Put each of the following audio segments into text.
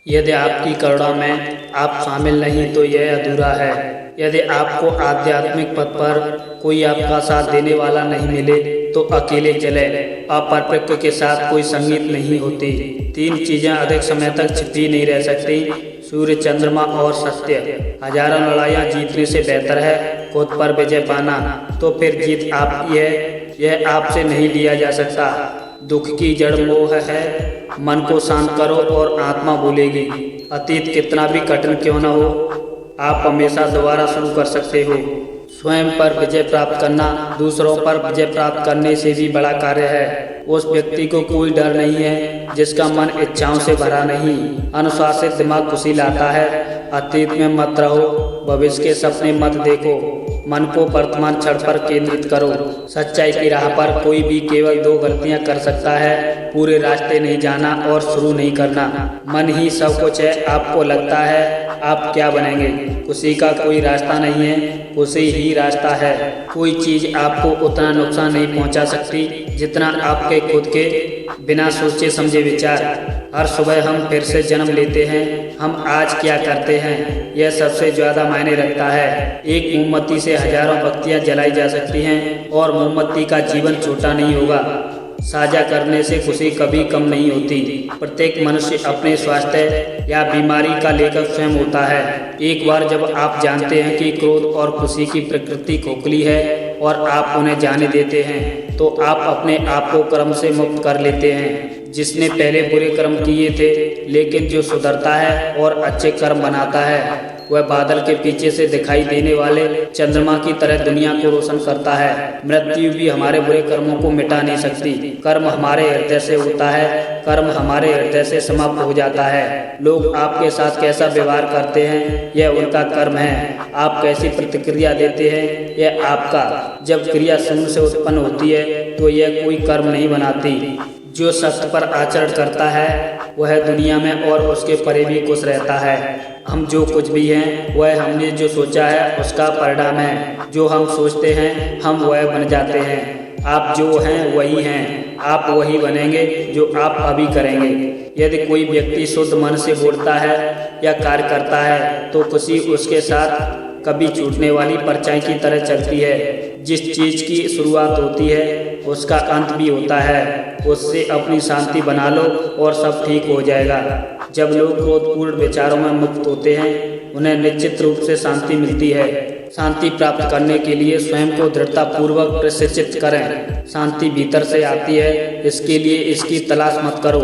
यदि आपकी करुणा में आप शामिल नहीं तो यह अधूरा है। यदि आपको आध्यात्मिक पथ पर कोई आपका साथ देने वाला नहीं मिले तो अकेले चले। अप्रकृति के साथ कोई संगीत नहीं होती। तीन चीजें अधिक समय तक छिपी नहीं रह सकती, सूर्य, चंद्रमा और सत्य। हजारों लड़ाइयाँ जीतने से बेहतर है खुद पर विजय पाना। तो फिर जीत आप यह आपसे नहीं लिया जा सकता। दुख की जड़ मोह है। मन को शांत करो और आत्मा भूलेगी। अतीत कितना भी कठिन क्यों न हो, आप हमेशा दोबारा शुरू कर सकते हो। स्वयं पर विजय प्राप्त करना दूसरों पर विजय प्राप्त करने से भी बड़ा कार्य है। उस व्यक्ति को कोई डर नहीं है जिसका मन इच्छाओं से भरा नहीं। अनुशासित दिमाग खुशी लाता है। अतीत में मत रहो, भविष्य के सपने मत देखो। मन को वर्तमान क्षण पर केंद्रित करो। सच्चाई की राह पर कोई भी केवल दो गलतियां कर सकता है, पूरे रास्ते नहीं जाना और शुरू नहीं करना। मन ही सब कुछ है। आपको लगता है आप क्या बनेंगे, खुशी का कोई रास्ता नहीं है, खुशी ही रास्ता है। कोई चीज आपको उतना नुकसान नहीं पहुंचा सकती जितना आपके खुद के बिना सोचे समझे विचार। हर सुबह हम फिर से जन्म लेते हैं। हम आज क्या करते हैं यह सबसे ज्यादा मायने रखता है। एक मोमबत्ती से हजारों बत्तियां जलाई जा सकती हैं और मोमबत्ती का जीवन छोटा नहीं होगा। साझा करने से खुशी कभी कम नहीं होती। प्रत्येक मनुष्य अपने स्वास्थ्य या बीमारी का लेखक स्वयं होता है। एक बार जब आप जानते हैं कि क्रोध और खुशी की प्रकृति खोखली है और आप उन्हें जाने देते हैं तो आप अपने आप को कर्म से मुक्त कर लेते हैं। जिसने पहले बुरे कर्म किए थे लेकिन जो सुधरता है और अच्छे कर्म बनाता है वह बादल के पीछे से दिखाई देने वाले चंद्रमा की तरह दुनिया को रोशन करता है। मृत्यु भी हमारे बुरे कर्मों को मिटा नहीं सकती। कर्म हमारे हृदय से होता है, कर्म हमारे हृदय से समाप्त हो जाता है। लोग आपके साथ कैसा व्यवहार करते हैं यह उनका कर्म है। आप कैसी प्रतिक्रिया देते हैं यह आपका। जब क्रिया शून्य से उत्पन्न होती है तो यह कोई कर्म नहीं बनाती। जो सत्य पर आचरण करता है वह दुनिया में और उसके परे भी खुश रहता है। हम जो कुछ भी हैं वह हमने जो सोचा है उसका परिणाम है। जो हम सोचते हैं हम वह बन जाते हैं। आप जो हैं वही हैं। आप वही बनेंगे जो आप अभी करेंगे। यदि कोई व्यक्ति शुद्ध मन से बोलता है या कार्य करता है तो खुशी उसके साथ कभी छूटने वाली परछाई की तरह चलती है। जिस चीज की शुरुआत होती है उसका अंत भी होता है। उससे अपनी शांति बना लो और सब ठीक हो जाएगा। जब लोग क्रोधपूर्ण विचारों में मुक्त होते हैं उन्हें निश्चित रूप से शांति मिलती है। शांति प्राप्त करने के लिए स्वयं को दृढ़ता पूर्वक प्रशिक्षित करें। शांति भीतर से आती है, इसके लिए इसकी तलाश मत करो।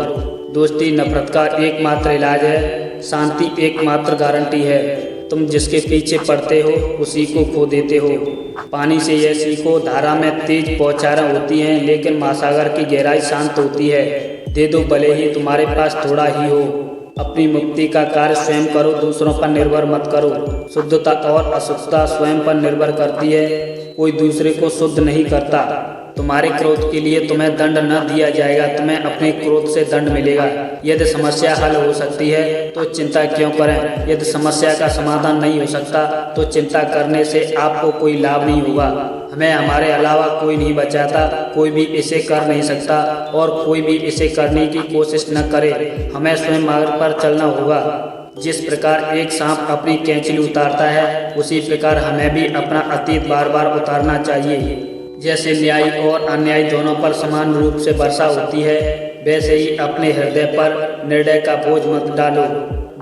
दोस्ती नफरत का एकमात्र इलाज है, शांति एकमात्र गारंटी है। तुम जिसके पीछे पड़ते हो उसी को खो देते हो। पानी से यह सीखो, धारा में तेज बौछारें होती हैं लेकिन महासागर की गहराई शांत होती है। दे दो भले ही तुम्हारे पास थोड़ा ही हो। अपनी मुक्ति का कार्य स्वयं करो, दूसरों पर निर्भर मत करो। शुद्धता और अशुद्धता स्वयं पर निर्भर करती है, कोई दूसरे को शुद्ध नहीं करता। तुम्हारे क्रोध के लिए तुम्हें दंड न दिया जाएगा, तुम्हें अपने क्रोध से दंड मिलेगा। यदि समस्या हल हो सकती है तो चिंता क्यों करें। यदि समस्या का समाधान नहीं हो सकता तो चिंता करने से आपको कोई लाभ नहीं होगा। हमें हमारे अलावा कोई नहीं बचाता, कोई भी इसे कर नहीं सकता और कोई भी इसे करने की कोशिश न करे। हमें स्वयं मार्ग पर चलना होगा। जिस प्रकार एक सांप अपनी कैंचली उतारता है उसी प्रकार हमें भी अपना अतीत बार बार उतारना चाहिए। जैसे न्याय और अन्याय दोनों पर समान रूप से वर्षा होती है वैसे ही अपने हृदय पर निर्दय का बोझ मत डालो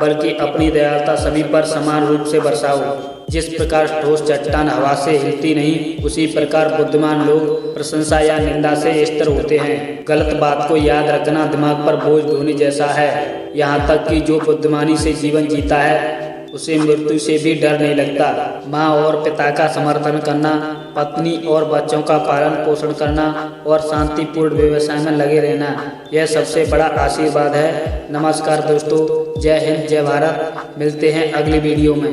बल्कि अपनी दयालुता सभी पर समान रूप से बरसाओ। जिस प्रकार ठोस चट्टान हवा से हिलती नहीं उसी प्रकार बुद्धिमान लोग प्रशंसा या निंदा से स्थिर होते हैं। गलत बात को याद रखना दिमाग पर बोझ ढोने जैसा है। यहाँ तक कि जो बुद्धिमानी से जीवन जीता है उसे मृत्यु से भी डर नहीं लगता। माँ और पिता का समर्थन करना, पत्नी और बच्चों का पालन पोषण करना और शांतिपूर्ण व्यवसाय में लगे रहना यह सबसे बड़ा आशीर्वाद है। नमस्कार दोस्तों, जय हिंद, जय भारत। मिलते हैं अगली वीडियो में।